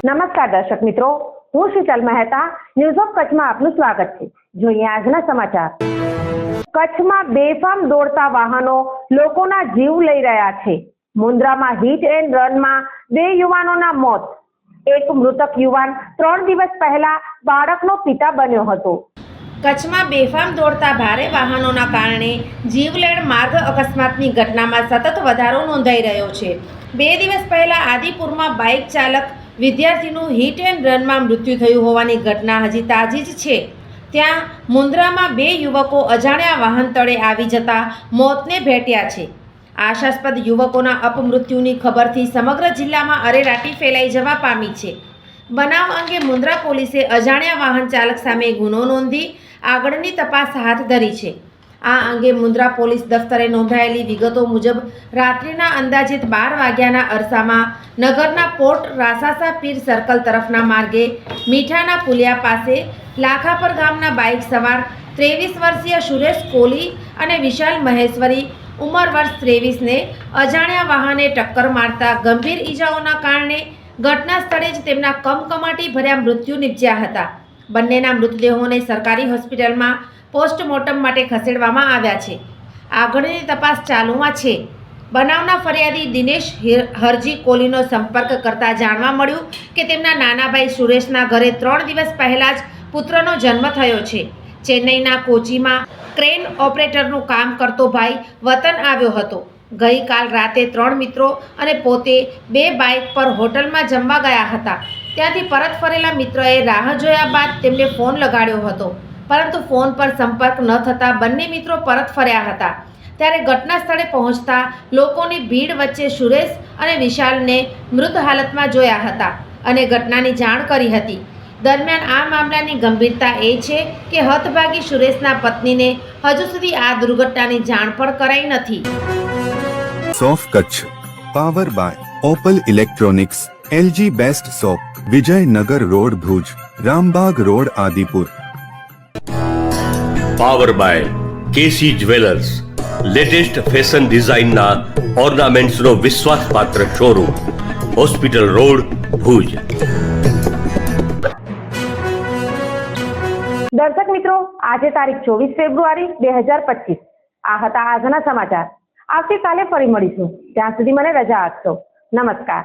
નમસ્કાર દર્શક મિત્રો, હું શીતલ મહેતા ન્યૂઝ ઓફ કચ્છમાં આપનું સ્વાગત છે। જોઈએ આજના સમાચાર। કચ્છમાં બેફામ દોડતા વાહનો લોકોના જીવ લઈ રહ્યા છે। મુન્દ્રામાં હિટ એન્ડ રનમાં 2 યુવાનોના મોત। એક મૃતક યુવાન 3 દિવસ પહેલા બાળકનો પિતા બન્યો હતો। કચ્છમાં બેફામ દોડતા ભારે વાહનોના કારણે જીવલેણ માર્ગ અકસ્માતની ઘટનામાં સતત વધારો નોંધાઈ રહ્યો છે। 2 દિવસ પહેલા આદિપુરમાં બાઇક ચાલક વિદ્યાર્થીનું હિટ એન્ડ રનમાં મૃત્યુ થયું હોવાની ઘટના હજી તાજી જ છે। ત્યાં મુન્દ્રામાં 2 યુવકો અજાણ્યા વાહન તળે આવી જતા મોતને ભેટ્યા છે। આશાસ્પદ યુવકોના અપમૃત્યુની ખબરથી સમગ્ર જિલ્લામાં અરેરાટી ફેલાઈ જવા પામી છે। બનાવ અંગે મુન્દ્રા પોલીસે અજાણ્યા વાહન ચાલક સામે ગુનો નોંધી આગળની તપાસ હાથ ધરી છે। આ અંગે મુન્દ્રા પોલીસ દફતરે નોંધાયેલી વિગતો મુજબ રાત્રિના અંદાજિત 12 વાગ્યાના અરસામાં નગરના પોર્ટ રાસાસા પીર સર્કલ તરફના માર્ગે મીઠાના પુલિયા પાસે લાખાપર ગામના બાઇક સવાર 23 વર્ષીય સુરેશ કોલી અને વિશાલ મહેશ્વરી ઉંમર વર્ષ 23ને અજાણ્યા વાહને ટક્કર મારતા ગંભીર ઈજાઓના કારણે ઘટના સ્થળે જ તેમના કમકમાટી ભર્યા મૃત્યુ નિપજ્યા હતા। બંનેના મૃતદેહોને સરકારી હોસ્પિટલમાં પોસ્ટમોર્ટમ માટે ખસેડવામાં આવ્યા છે। આગળની તપાસ ચાલુમાં છે। બનાવના ફરિયાદી દિનેશ હરજી કોલીનો સંપર્ક કરતા જાણવા મળ્યું કે તેમના નાના ભાઈ સુરેશના ઘરે 3 દિવસ પહેલા જ પુત્રનો જન્મ થયો છે। ચેન્નઈના કોચીમાં ક્રેન ઓપરેટરનું કામ કરતો ભાઈ વતન આવ્યો હતો। ગઈકાલ રાતે 3 મિત્રો અને પોતે 2 બાઇક પર હોટલમાં જમવા ગયા હતા। ત્યાંથી પરત ફરેલા મિત્રએ રાહ જોયા બાદ તેમને ફોન લગાડ્યો હતો, પરંતુ ફોન પર સંપર્ક ન થતાં બંને મિત્રો પરત ફર્યા હતા। ત્યારે ઘટના સ્થળે પહોંચતા લોકોની ભીડ વચ્ચે સુરેશ અને વિશાલને મૃત હાલતમાં જોયા હતા અને ઘટનાની જાણ કરી હતી। દરમિયાન આ મામલાની ગંભીરતા એ છે કે હતભાગી સુરેશના પત્નીને હજુ સુધી આ દુર્ઘટનાની જાણ પણ કરાઈ નથી। સોફ Kutch power by Opal electronics, LG best shop, Vijaynagar road Bhuj, Rambag road Adipur. Power by KC jewellers, latest fashion ડિઝાઇનના ઓર્નામેન્ટ્સનો વિશ્વાસપાત્ર શોરૂમ, હોસ્પિટલ રોડ ભુજ। દર્શક મિત્રો, આજે તારીખ 24 ફેબ્રુઆરી 2025 આ હતા આજના સમાચાર। આવતીકાલે ફરી મળીશું, ત્યાં સુધી મને રજા આપશો। નમસ્કાર।